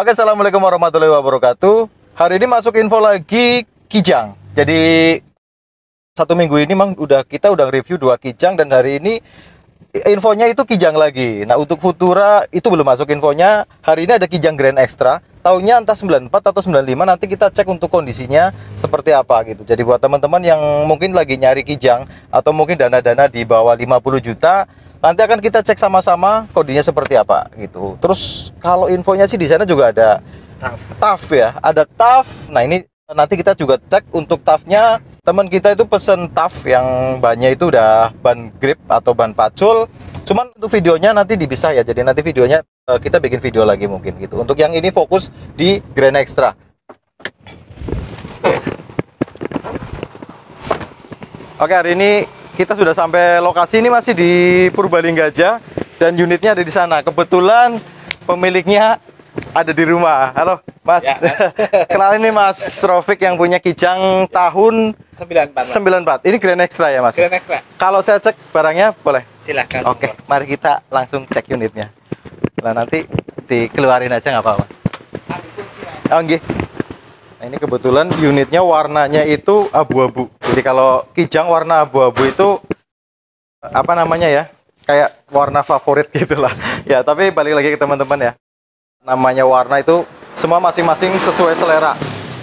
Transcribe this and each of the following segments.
Oke, assalamualaikum warahmatullahi wabarakatuh. Hari ini masuk info lagi Kijang. Jadi satu minggu ini kita udah review 2 Kijang dan hari ini infonya itu Kijang lagi. Nah, untuk Futura itu belum masuk infonya. Hari ini ada Kijang Grand Extra. Tahunnya entah 94 atau 95, nanti kita cek untuk kondisinya seperti apa gitu. Jadi buat teman-teman yang mungkin lagi nyari Kijang atau mungkin dana-dana di bawah 50 juta, nanti akan kita cek sama-sama kondisinya seperti apa gitu. Terus kalau infonya sih di sana juga ada TAF ya, ada TAF. Nah, ini nanti kita juga cek untuk TAF-nya. Teman kita itu pesen TAF yang bannya itu udah ban grip atau ban pacul. Cuman untuk videonya nanti dipisah ya. Jadi nanti videonya kita bikin video lagi mungkin gitu. Untuk yang ini fokus di Grand Extra. Oke, hari ini kita sudah sampai lokasi. Ini masih di Purbalingga aja dan unitnya ada di sana. Kebetulan pemiliknya ada di rumah. Halo Mas, ya, Mas. Kenalin nih Mas Rofik yang punya Kijang tahun 94. Ini Grand Extra ya Mas? Grand Extra. Kalau saya cek barangnya boleh? Silahkan. Oke, mari kita langsung cek unitnya. Nah, nanti dikeluarin aja nggak apa-apa Mas? Oh nggih. Nah, ini kebetulan unitnya warnanya itu abu-abu. Jadi kalau Kijang warna abu-abu itu apa namanya ya? Kayak warna favorit gitulah. Ya, tapi balik lagi ke teman-teman ya. Namanya warna itu semua masing-masing sesuai selera.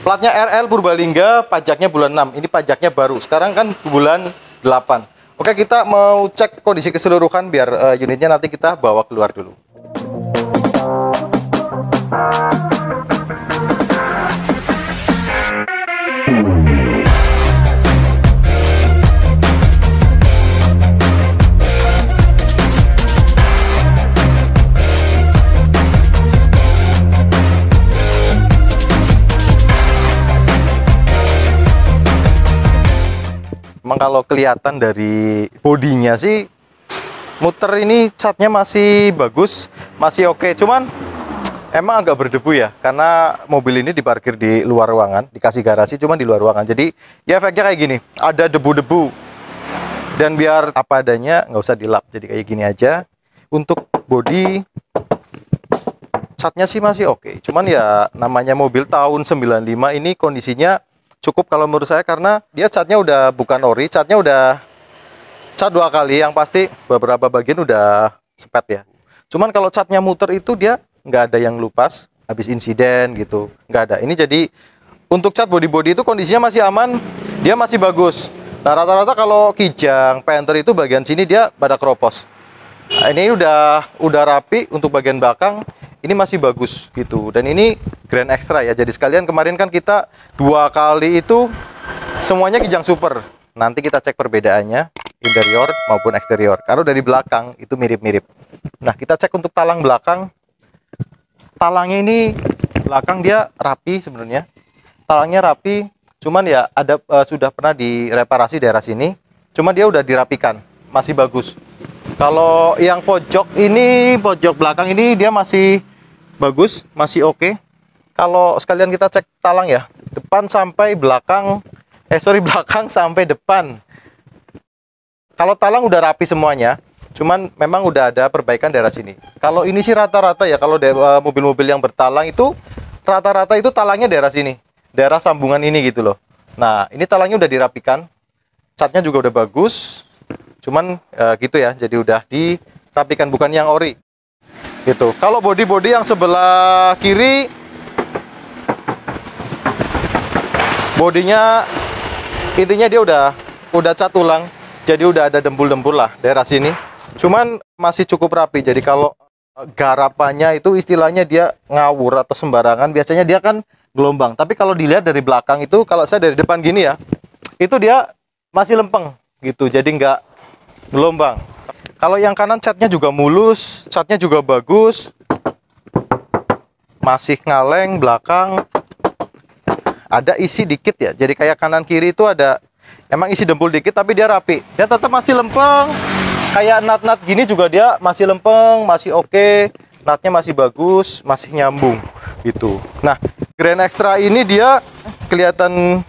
Platnya RL Purbalingga, pajaknya bulan 6. Ini pajaknya baru. Sekarang kan bulan 8. Oke, kita mau cek kondisi keseluruhan biar unitnya nanti kita bawa keluar dulu. Emang kalau kelihatan dari bodinya sih muter ini catnya masih bagus, masih oke. Cuman emang agak berdebu ya, karena mobil ini diparkir di luar ruangan, dikasih garasi cuman di luar ruangan. Jadi ya efeknya kayak gini, ada debu-debu. Dan biar apa adanya, nggak usah dilap, jadi kayak gini aja. Untuk bodi catnya sih masih oke. Cuman ya namanya mobil tahun 95 ini kondisinya cukup kalau menurut saya, karena dia catnya udah bukan ori, catnya udah cat 2 kali, yang pasti beberapa bagian udah sepet ya. Cuman kalau catnya muter itu dia nggak ada yang lupas habis insiden gitu, nggak ada. Ini jadi untuk cat body itu kondisinya masih aman, dia masih bagus. Nah, rata-rata kalau Kijang Panther itu bagian sini dia pada keropos. Nah, ini udah rapi. Untuk bagian belakang ini masih bagus gitu, dan ini Grand Extra ya. Jadi sekalian kemarin kan kita 2 kali itu semuanya Kijang Super. Nanti kita cek perbedaannya interior maupun eksterior. Kalau dari belakang itu mirip-mirip. Nah, kita cek untuk talang belakang. Talangnya ini belakang dia rapi sebenarnya. Talangnya rapi, cuman ya ada sudah pernah direparasi daerah sini. Cuman dia udah dirapikan, masih bagus. Kalau yang pojok belakang ini dia masih bagus, masih oke. Kalau sekalian kita cek talang ya, depan sampai belakang, belakang sampai depan. Kalau talang udah rapi semuanya, cuman memang udah ada perbaikan daerah sini. Kalau ini sih rata-rata ya, kalau mobil-mobil yang bertalang itu rata-rata itu talangnya daerah sini, daerah sambungan ini gitu loh. Nah, ini talangnya udah dirapikan, catnya juga udah bagus. Cuman gitu ya, jadi udah dirapikan, bukan yang ori gitu. Kalau bodi-bodi yang sebelah kiri, bodinya intinya dia udah cat ulang, jadi udah ada dembul-dembul lah daerah sini. Cuman masih cukup rapi. Jadi kalau garapannya itu istilahnya dia ngawur atau sembarangan, biasanya dia kan gelombang. Tapi kalau dilihat dari belakang itu, kalau saya dari depan gini ya, itu dia masih lempeng gitu, jadi nggak gelombang. Kalau yang kanan catnya juga mulus, catnya juga bagus, masih ngaleng. Belakang ada isi dikit ya, jadi kayak kanan kiri itu ada emang isi dempul dikit, tapi dia rapi, dia tetap masih lempeng. Kayak nut-nut gini juga dia masih lempeng, masih oke. Nutnya masih bagus, masih nyambung gitu. Nah, Grand Extra ini dia kelihatan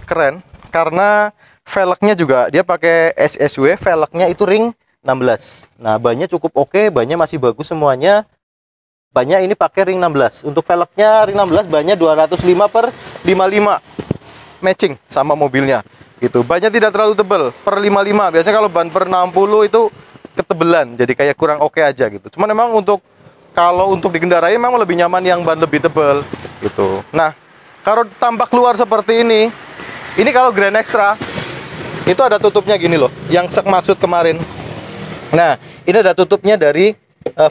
keren karena velgnya juga dia pakai SSW, velgnya itu ring 16. Nah, bannya cukup oke, bannya masih bagus semuanya. bannya ini pakai ring 16. Untuk velgnya ring 16 bannya 205/55 matching sama mobilnya gitu. Bannya tidak terlalu tebal, per 55. Biasanya kalau ban per 60 itu ketebelan, jadi kayak kurang oke aja gitu. Cuman memang kalau untuk dikendarai memang lebih nyaman yang ban lebih tebal gitu. Nah, kalau tampak luar seperti ini kalau Grand Extra itu ada tutupnya gini loh, yang maksud kemarin. Nah, ini ada tutupnya dari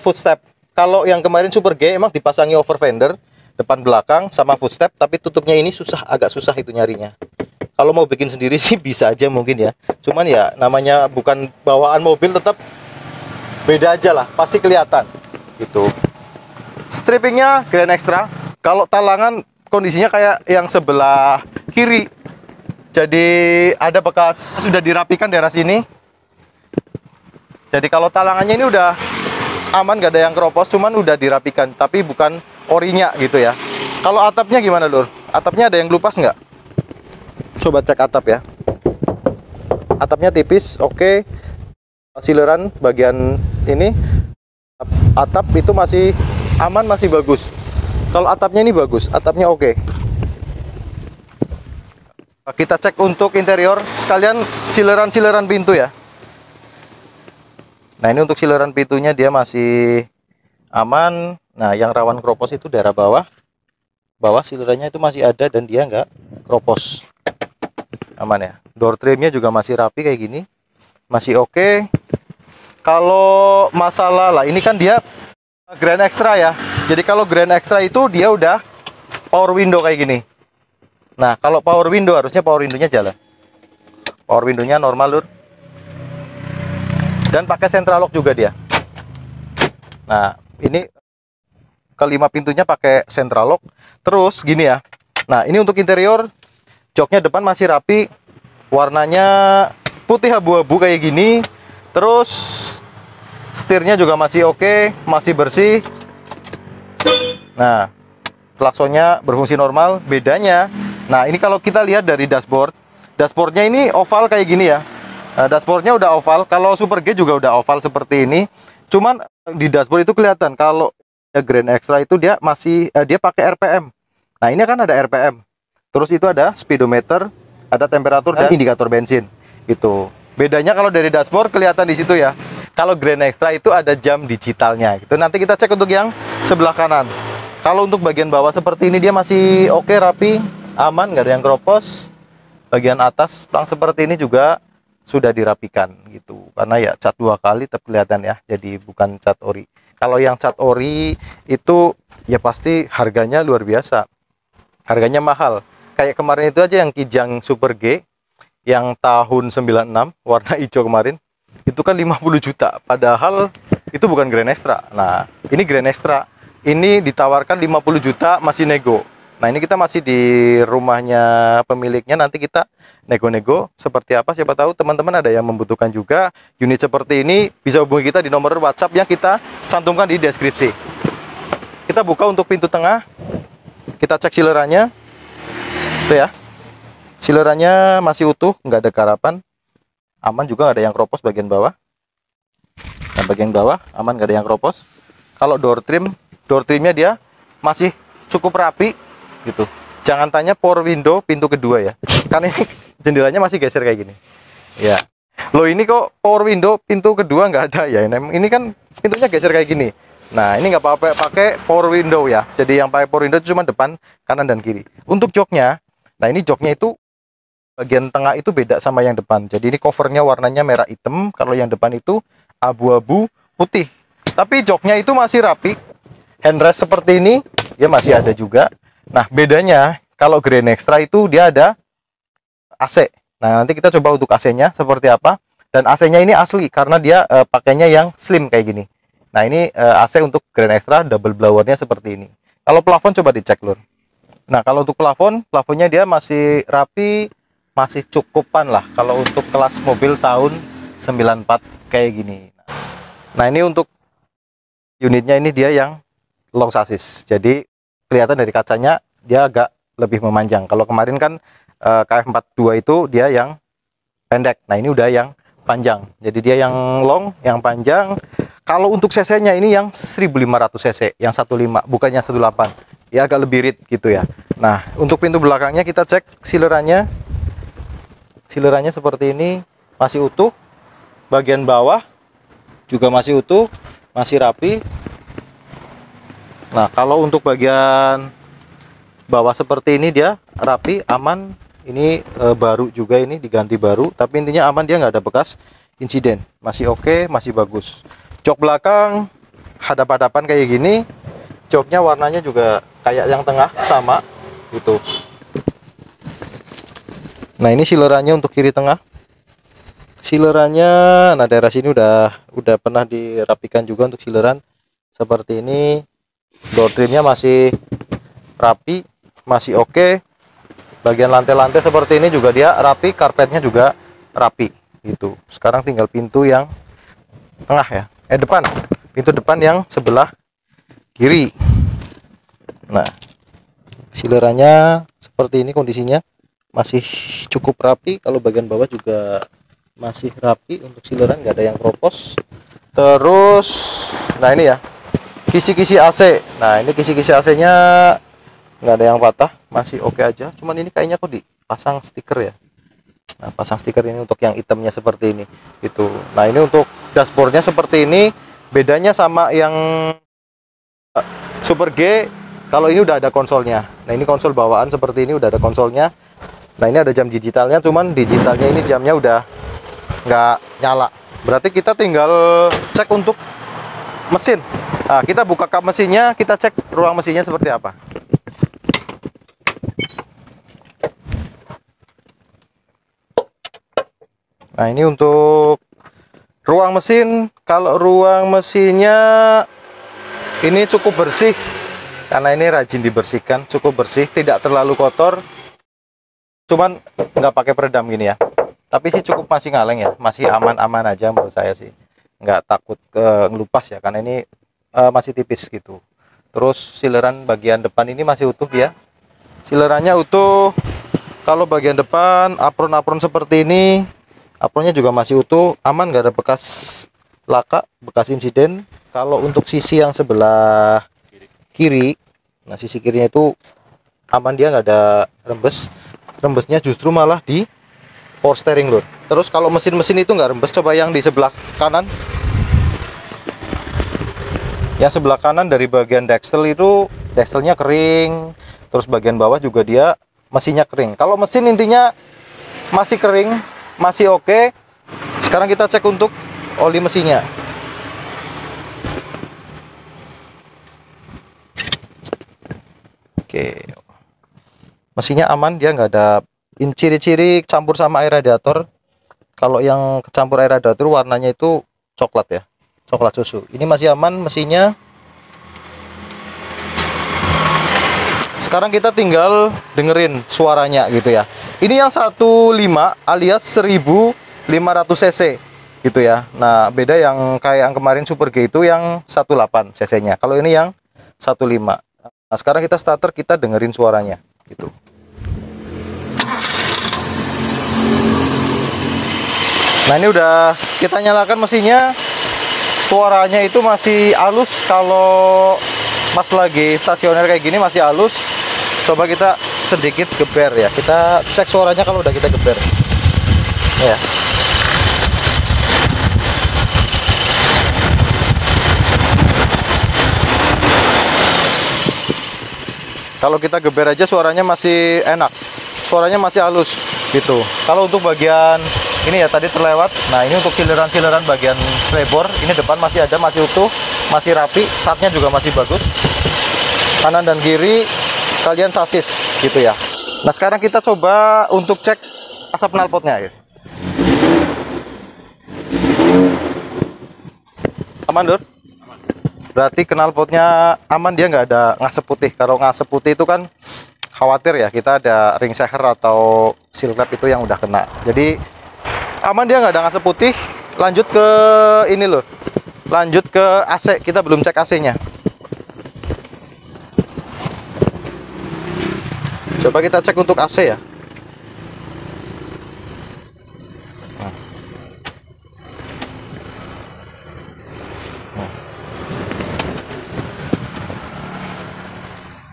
footstep. Kalau yang kemarin Super G emang dipasangi over fender depan belakang sama footstep, tapi tutupnya ini agak susah itu nyarinya. Kalau mau bikin sendiri sih bisa aja mungkin ya. Cuman ya namanya bukan bawaan mobil, tetap beda aja lah, pasti kelihatan gitu. Strippingnya Grand Extra. Kalau talangan kondisinya kayak yang sebelah kiri. Jadi ada bekas sudah dirapikan daerah sini. Jadi kalau talangannya ini udah aman, gak ada yang keropos, cuman udah dirapikan, tapi bukan orinya gitu ya. Kalau atapnya gimana, Lur? Atapnya ada yang lupas nggak? Coba cek atap ya. Atapnya tipis, oke. Sileran bagian ini, atap itu masih aman, masih bagus. Kalau atapnya ini bagus, atapnya oke. Kita cek untuk interior, sekalian sileran pintu ya. Nah, ini untuk sileran pintunya dia masih aman. Nah, yang rawan keropos itu daerah bawah. Bawah silerannya itu masih ada dan dia nggak keropos. Aman ya. Door trimnya juga masih rapi kayak gini. Masih oke. Kalau masalah lah, ini kan dia Grand Extra ya. Jadi kalau Grand Extra itu dia udah power window kayak gini. Nah, kalau power window harusnya power window-nya jalan. Power window-nya normal, Lur. Dan pakai central lock juga dia. Nah, ini kelima pintunya pakai central lock. Terus gini ya. Nah, ini untuk interior, joknya depan masih rapi, warnanya putih abu-abu kayak gini. Terus setirnya juga masih oke, masih bersih. Nah, klaksonnya berfungsi normal. Bedanya, nah ini kalau kita lihat dari dashboardnya ini oval kayak gini ya. Dashboardnya udah oval. Kalau Super G juga udah oval seperti ini. Cuman di dashboard itu kelihatan kalau Grand Extra itu dia masih dia pakai RPM. Nah, ini kan ada RPM. Terus itu ada speedometer, ada temperatur dan indikator bensin. Gitu. Bedanya kalau dari dashboard kelihatan di situ ya. Kalau Grand Extra itu ada jam digitalnya gitu. Nanti kita cek untuk yang sebelah kanan. Kalau untuk bagian bawah seperti ini dia masih oke, rapi, aman, nggak ada yang keropos. Bagian atas plang seperti ini juga sudah dirapikan gitu, karena ya cat 2 kali tetap kelihatan ya, jadi bukan cat ori. Kalau yang cat ori itu ya pasti harganya luar biasa, harganya mahal. Kayak kemarin itu aja yang Kijang Super G yang tahun 96 warna hijau kemarin, itu kan 50 juta, padahal itu bukan Grand Extra. Nah, ini Grand Extra, ini ditawarkan 50 juta masih nego. Nah, ini kita masih di rumahnya pemiliknya, nanti kita nego-nego seperti apa, siapa tahu teman-teman ada yang membutuhkan juga unit seperti ini, bisa hubungi kita di nomor WhatsApp yang kita cantumkan di deskripsi. Kita buka untuk pintu tengah, kita cek silerannya, itu ya, silerannya masih utuh, nggak ada garapan, aman juga, nggak ada yang keropos bagian bawah. Dan bagian bawah aman, nggak ada yang keropos. Kalau door trimnya dia masih cukup rapi gitu. Jangan tanya power window pintu kedua ya, kan ini jendelanya masih geser kayak gini ya. Loh, ini kok power window pintu kedua nggak ada ya? Ini kan pintunya geser kayak gini. Nah, ini nggak apa-apa pakai power window ya. Jadi yang pakai power window itu cuma depan, kanan dan kiri. Untuk joknya, nah ini joknya itu bagian tengah itu beda sama yang depan. Jadi ini covernya warnanya merah hitam, kalau yang depan itu abu-abu putih. Tapi joknya itu masih rapi. Handrest seperti ini dia masih ada juga. Nah, bedanya kalau Grand Extra itu dia ada AC. Nah, nanti kita coba untuk AC-nya seperti apa. Dan AC-nya ini asli karena dia pakainya yang slim kayak gini. Nah, ini AC untuk Grand Extra double blowernya seperti ini. Kalau plafon coba dicek, Lur. Nah, kalau untuk plafonnya dia masih rapi, masih cukupan lah kalau untuk kelas mobil tahun 94 kayak gini. Nah, ini untuk unitnya ini dia yang long chassis. Jadi kelihatan dari kacanya dia agak lebih memanjang. Kalau kemarin kan KF42 itu dia yang pendek. Nah, ini udah yang panjang. Jadi dia yang long, yang panjang. Kalau untuk cc-nya ini yang 1500 cc, yang 15, bukannya 18. Ya agak lebih irit gitu ya. Nah, untuk pintu belakangnya kita cek silerannya. Silerannya seperti ini, masih utuh. Bagian bawah juga masih utuh, masih rapi. Nah, kalau untuk bagian bawah seperti ini dia rapi, aman. Ini baru juga, ini diganti baru, tapi intinya aman, dia nggak ada bekas insiden, masih oke, masih bagus. Jok belakang hadap-hadapan kayak gini, joknya warnanya juga kayak yang tengah sama gitu. Nah, ini silerannya untuk kiri tengah. Silerannya, nah daerah sini udah pernah dirapikan juga untuk sileran seperti ini. Door trimnya masih rapi, masih oke. Bagian lantai-lantai seperti ini juga dia rapi, karpetnya juga rapi gitu. Sekarang tinggal pintu yang tengah ya, depan, pintu depan yang sebelah kiri. Nah, silerannya seperti ini kondisinya, masih cukup rapi. Kalau bagian bawah juga masih rapi, untuk sileran nggak ada yang keropos. Terus, nah ini ya, kisi-kisi AC. Nah, ini kisi-kisi AC-nya nggak ada yang patah, masih oke aja. Cuman ini kayaknya kok dipasang stiker ya. Nah, pasang stiker ini untuk yang hitamnya seperti ini itu. Nah, ini untuk dashboardnya seperti ini. Bedanya sama yang Super G, kalau ini udah ada konsolnya. Nah, ini konsol bawaan seperti ini, udah ada konsolnya. Nah, ini ada jam digitalnya, cuman digitalnya ini jamnya udah nggak nyala. Berarti kita tinggal cek untuk mesin. Nah, kita buka kap mesinnya, kita cek ruang mesinnya seperti apa. Nah, ini untuk ruang mesin. Kalau ruang mesinnya ini cukup bersih, karena ini rajin dibersihkan, cukup bersih, tidak terlalu kotor. Cuman nggak pakai peredam gini ya. Tapi sih cukup masih ngaleng ya, masih aman-aman aja menurut saya sih. Nggak takut ngelupas ya, karena ini masih tipis gitu. Terus sileran bagian depan ini masih utuh ya. Silerannya utuh. Kalau bagian depan apron-apron seperti ini, apronnya juga masih utuh, aman, nggak ada bekas laka, bekas insiden. Kalau untuk sisi yang sebelah kiri, nah sisi kirinya itu aman, dia nggak ada rembes. Rembesnya justru malah di power steering loh. Terus kalau mesin-mesin itu nggak rembes, coba yang di sebelah kanan. Yang sebelah kanan dari bagian daxel itu, daxelnya kering. Terus bagian bawah juga dia mesinnya kering. Kalau mesin intinya masih kering, masih oke. Sekarang kita cek untuk oli mesinnya. Oke, mesinnya aman, dia nggak ada ciri-ciri campur sama air radiator. Kalau yang kecampur air radiator warnanya itu coklat ya, coklat susu. Ini masih aman mesinnya. Sekarang kita tinggal dengerin suaranya gitu ya. Ini yang 15 alias 1500 cc gitu ya. Nah, beda yang kayak yang kemarin Super G itu yang 18 cc nya. Kalau ini yang 15. Nah, sekarang kita starter, kita dengerin suaranya gitu. Nah, ini udah kita nyalakan mesinnya. Suaranya itu masih halus, kalau pas lagi stasioner kayak gini masih halus. Coba kita sedikit geber ya, kita cek suaranya kalau udah kita geber ya. Kalau kita geber aja suaranya masih enak, suaranya masih halus gitu. Kalau untuk bagian ini ya tadi terlewat. Nah, ini untuk sileran-sileran bagian flybor, ini depan masih ada, masih utuh, masih rapi, satnya juga masih bagus. Kanan dan kiri sekalian sasis gitu ya. Nah, sekarang kita coba untuk cek asap knalpotnya ya. Aman, Dur? Berarti knalpotnya aman, dia nggak ada ngasep putih. Kalau ngasep putih itu kan khawatir ya, kita ada ring seher atau seal wrap itu yang udah kena. Jadi aman, dia nggak ada ngasep putih. Lanjut ke ini loh, lanjut ke AC. Kita belum cek AC-nya. Coba kita cek untuk AC ya.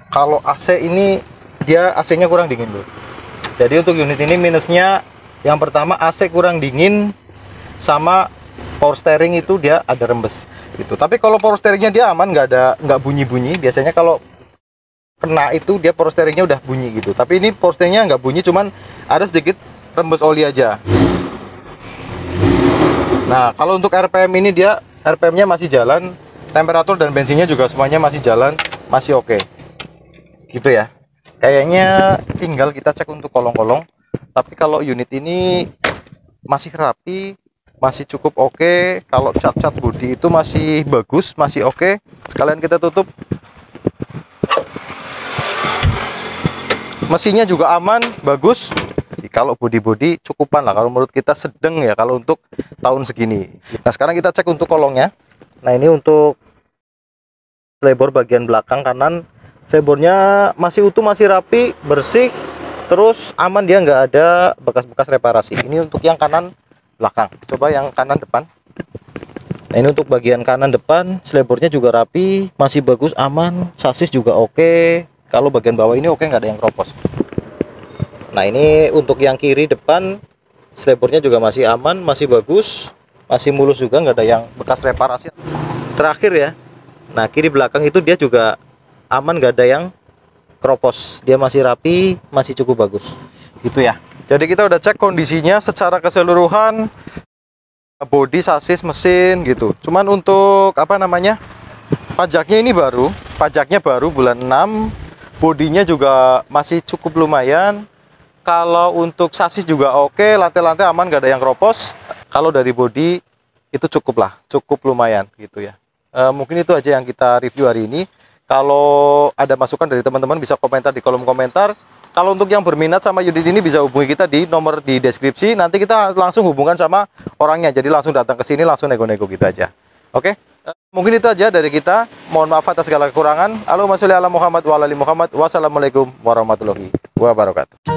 Kalau AC ini dia AC-nya kurang dingin bro. Jadi untuk unit ini minusnya yang pertama AC kurang dingin, sama power steering itu dia ada rembes gitu. Tapi kalau power steeringnya dia aman, nggak bunyi-bunyi. Biasanya kalau kena itu dia power steeringnya udah bunyi gitu. Tapi ini power steeringnya nggak bunyi, cuman ada sedikit rembes oli aja. Nah kalau untuk RPM ini dia RPM-nya masih jalan, temperatur dan bensinnya juga semuanya masih jalan, masih oke. Gitu ya. Kayaknya tinggal kita cek untuk kolong-kolong. Tapi kalau unit ini masih rapi, masih cukup oke. Kalau cat-cat bodi itu masih bagus, masih oke. Sekalian kita tutup. Mesinnya juga aman, bagus. Kalau bodi-bodi cukupan lah, kalau menurut kita sedang ya kalau untuk tahun segini. Nah sekarang kita cek untuk kolongnya. Nah ini untuk flybor bagian belakang kanan, flybor-nya masih utuh, masih rapi, bersih, terus aman, dia nggak ada bekas-bekas reparasi. Ini untuk yang kanan belakang. Coba yang kanan depan. Nah ini untuk bagian kanan depan, flybor-nya juga rapi, masih bagus, aman, sasis juga oke. Kalau bagian bawah ini oke, nggak ada yang keropos. Nah ini untuk yang kiri depan, flybor-nya juga masih aman, masih bagus, masih mulus juga, nggak ada yang bekas reparasi. Terakhir ya, nah kiri belakang itu dia juga aman, nggak ada yang keropos, dia masih rapi, masih cukup bagus gitu ya. Jadi kita udah cek kondisinya secara keseluruhan, bodi, sasis, mesin gitu. Cuman untuk apa namanya, pajaknya ini baru, pajaknya baru bulan 6, bodinya juga masih cukup lumayan. Kalau untuk sasis juga oke, lantai-lantai aman, gak ada yang keropos. Kalau dari bodi itu cukup lah, cukup lumayan gitu ya. Mungkin itu aja yang kita review hari ini. Kalau ada masukan dari teman-teman bisa komentar di kolom komentar. Kalau untuk yang berminat sama unit ini bisa hubungi kita di nomor di deskripsi. Nanti kita langsung hubungan sama orangnya. Jadi langsung datang ke sini, langsung nego-nego gitu aja. Oke? Mungkin itu aja dari kita. Mohon maaf atas segala kekurangan. Allahumma sholli ala Muhammad wa ala ali Muhammad. Wassalamualaikum warahmatullahi wabarakatuh.